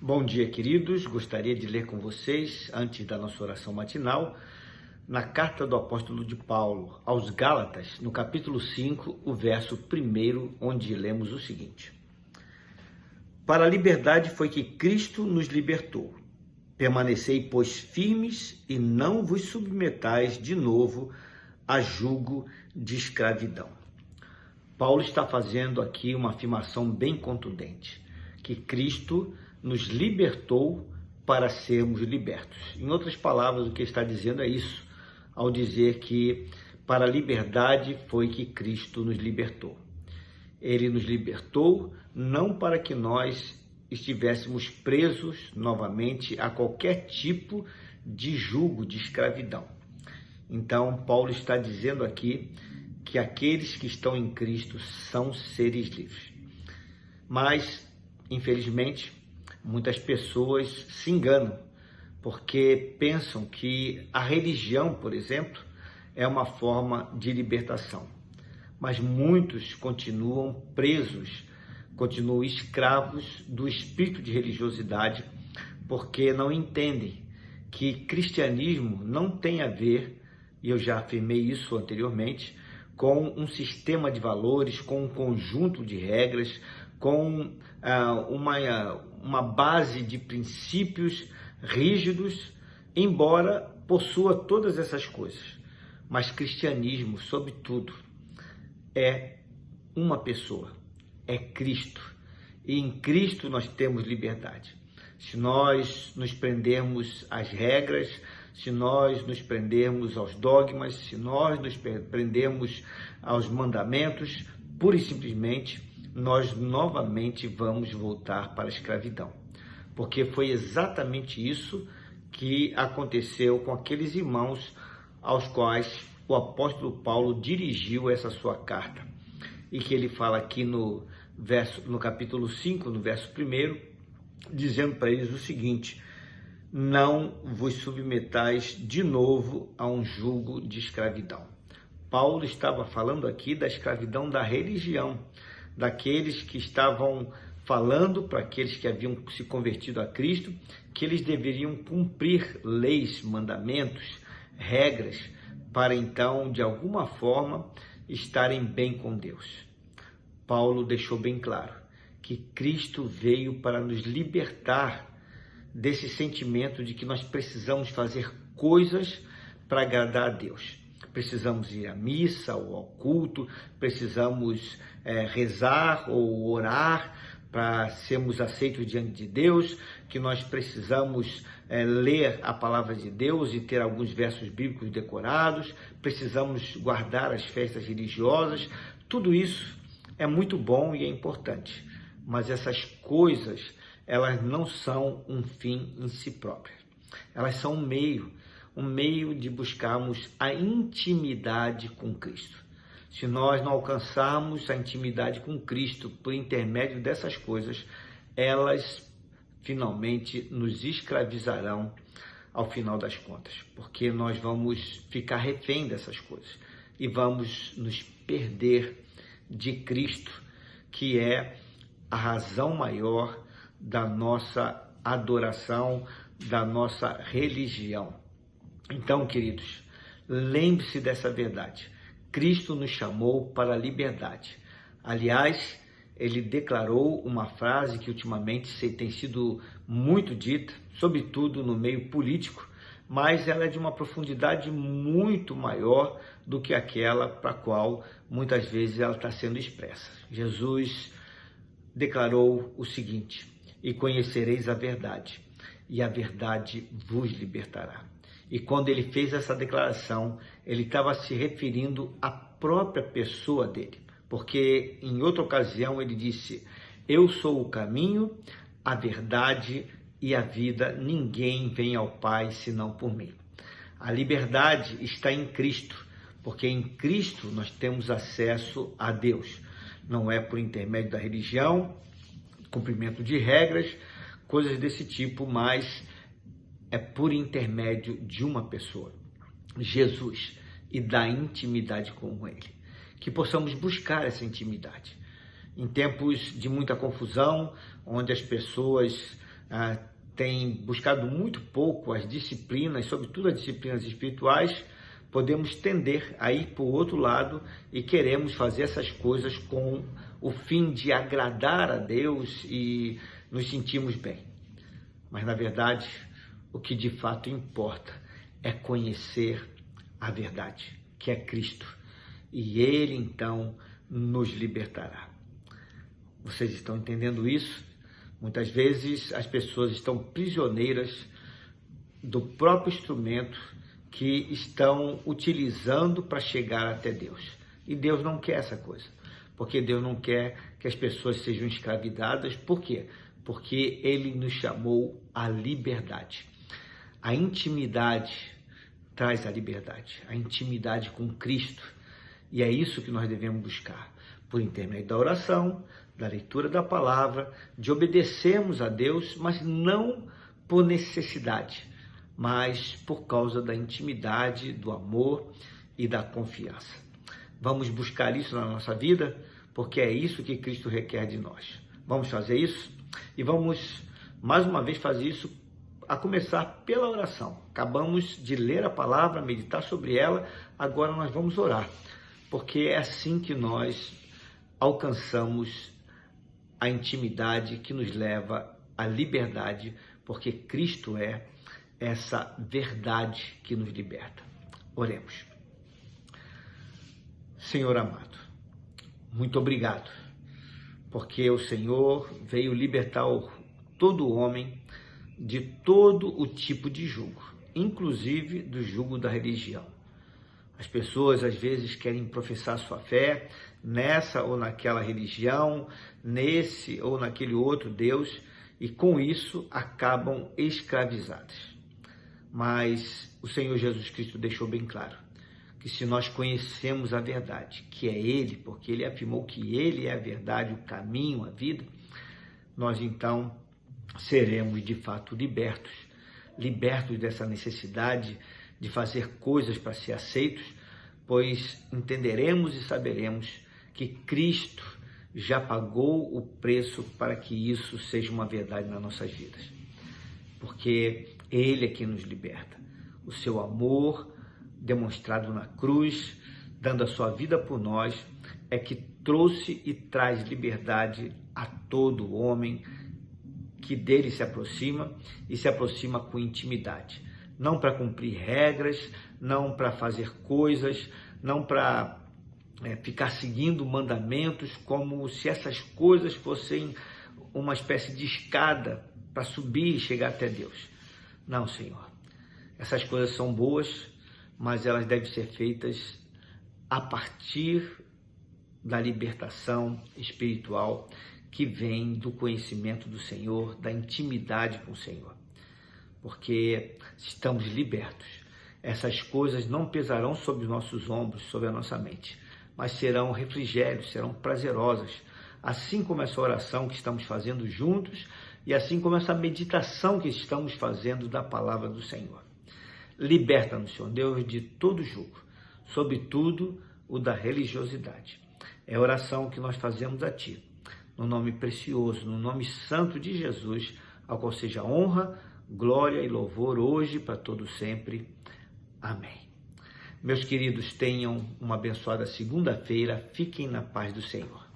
Bom dia, queridos. Gostaria de ler com vocês, antes da nossa oração matinal, na carta do apóstolo de Paulo aos Gálatas, no capítulo 5, o verso 1, onde lemos o seguinte: Para a liberdade foi que Cristo nos libertou. Permanecei, pois, firmes e não vos submetais de novo a jugo de escravidão. Paulo está fazendo aqui uma afirmação bem contundente, que Cristo nos libertou para sermos libertos. Em outras palavras, o que está dizendo é isso, ao dizer que para a liberdade foi que Cristo nos libertou. Ele nos libertou não para que nós estivéssemos presos novamente a qualquer tipo de jugo de escravidão. Então, Paulo está dizendo aqui que aqueles que estão em Cristo são seres livres. Mas, infelizmente, muitas pessoas se enganam, porque pensam que a religião, por exemplo, é uma forma de libertação. Mas muitos continuam presos, continuam escravos do espírito de religiosidade, porque não entendem que cristianismo não tem a ver, e eu já afirmei isso anteriormente, com um sistema de valores, com um conjunto de regras, com uma base de princípios rígidos, embora possua todas essas coisas. Mas cristianismo, sobretudo, é uma pessoa, é Cristo. E em Cristo nós temos liberdade. Se nós nos prendermos às regras, se nós nos prendermos aos dogmas, se nós nos prendermos aos mandamentos, pura e simplesmente nós novamente vamos voltar para a escravidão. Porque foi exatamente isso que aconteceu com aqueles irmãos aos quais o apóstolo Paulo dirigiu essa sua carta. E que ele fala aqui no capítulo 5, no verso 1, dizendo para eles o seguinte: não vos submetais de novo a um jugo de escravidão. Paulo estava falando aqui da escravidão da religião, daqueles que estavam falando para aqueles que haviam se convertido a Cristo, que eles deveriam cumprir leis, mandamentos, regras, para então, de alguma forma, estarem bem com Deus. Paulo deixou bem claro que Cristo veio para nos libertar desse sentimento de que nós precisamos fazer coisas para agradar a Deus. Precisamos ir à missa ou ao culto, precisamos rezar ou orar para sermos aceitos diante de Deus, que nós precisamos ler a palavra de Deus e ter alguns versos bíblicos decorados, precisamos guardar as festas religiosas. Tudo isso é muito bom e é importante, mas essas coisas, elas não são um fim em si próprio. Elas são um meio de buscarmos a intimidade com Cristo. Se nós não alcançarmos a intimidade com Cristo por intermédio dessas coisas, elas finalmente nos escravizarão ao final das contas, porque nós vamos ficar refém dessas coisas e vamos nos perder de Cristo, que é a razão maior da nossa adoração, da nossa religião. Então, queridos, lembre-se dessa verdade. Cristo nos chamou para a liberdade. Aliás, ele declarou uma frase que ultimamente tem sido muito dita, sobretudo no meio político, mas ela é de uma profundidade muito maior do que aquela para a qual muitas vezes ela está sendo expressa. Jesus declarou o seguinte: e conhecereis a verdade, e a verdade vos libertará. E quando ele fez essa declaração, ele estava se referindo à própria pessoa dele, porque em outra ocasião ele disse: eu sou o caminho, a verdade e a vida, ninguém vem ao Pai senão por mim. A liberdade está em Cristo, porque em Cristo nós temos acesso a Deus. Não é por intermédio da religião, cumprimento de regras, coisas desse tipo, mas é por intermédio de uma pessoa, Jesus, e da intimidade com Ele. Que possamos buscar essa intimidade. Em tempos de muita confusão, onde as pessoas tem buscado muito pouco as disciplinas, sobretudo as disciplinas espirituais, podemos tender a ir para o outro lado e queremos fazer essas coisas com o fim de agradar a Deus e nos sentirmos bem. Mas, na verdade, o que de fato importa é conhecer a verdade, que é Cristo. E Ele, então, nos libertará. Vocês estão entendendo isso? Muitas vezes as pessoas estão prisioneiras do próprio instrumento que estão utilizando para chegar até Deus. E Deus não quer essa coisa, porque Deus não quer que as pessoas sejam escravizadas. Por quê? Porque Ele nos chamou à liberdade. A intimidade traz a liberdade, a intimidade com Cristo. E é isso que nós devemos buscar, por intermédio da oração, da leitura da palavra, de obedecermos a Deus, mas não por necessidade, mas por causa da intimidade, do amor e da confiança. Vamos buscar isso na nossa vida, porque é isso que Cristo requer de nós. Vamos fazer isso? E vamos, mais uma vez, fazer isso a começar pela oração. Acabamos de ler a palavra, meditar sobre ela, agora nós vamos orar, porque é assim que nós alcançamos a intimidade que nos leva à liberdade, porque Cristo é essa verdade que nos liberta. Oremos. Senhor amado, muito obrigado, porque o Senhor veio libertar todo homem de todo o tipo de jugo, inclusive do jugo da religião. As pessoas às vezes querem professar sua fé nessa ou naquela religião, nesse ou naquele outro Deus, e com isso acabam escravizadas. Mas o Senhor Jesus Cristo deixou bem claro que se nós conhecemos a verdade, que é Ele, porque Ele afirmou que Ele é a verdade, o caminho, a vida, nós então seremos de fato libertos dessa necessidade de fazer coisas para ser aceitos, pois entenderemos e saberemos que Cristo já pagou o preço para que isso seja uma verdade nas nossas vidas. Porque Ele é quem nos liberta. O seu amor demonstrado na cruz, dando a sua vida por nós, é que trouxe e traz liberdade a todo homem que dele se aproxima e se aproxima com intimidade. Não para cumprir regras, não para fazer coisas, não para ficar seguindo mandamentos, como se essas coisas fossem uma espécie de escada para subir e chegar até Deus. Não, Senhor. Essas coisas são boas, mas elas devem ser feitas a partir da libertação espiritual que vem do conhecimento do Senhor, da intimidade com o Senhor. Porque estamos libertos. Essas coisas não pesarão sobre os nossos ombros, sobre a nossa mente, mas serão refrigérios, serão prazerosas, assim como essa oração que estamos fazendo juntos e assim como essa meditação que estamos fazendo da palavra do Senhor. Liberta-nos, Senhor Deus, de todo jugo, sobretudo o da religiosidade. É a oração que nós fazemos a Ti, no nome precioso, no nome santo de Jesus, ao qual seja honra, glória e louvor hoje para todo sempre. Amém. Meus queridos, tenham uma abençoada segunda-feira. Fiquem na paz do Senhor.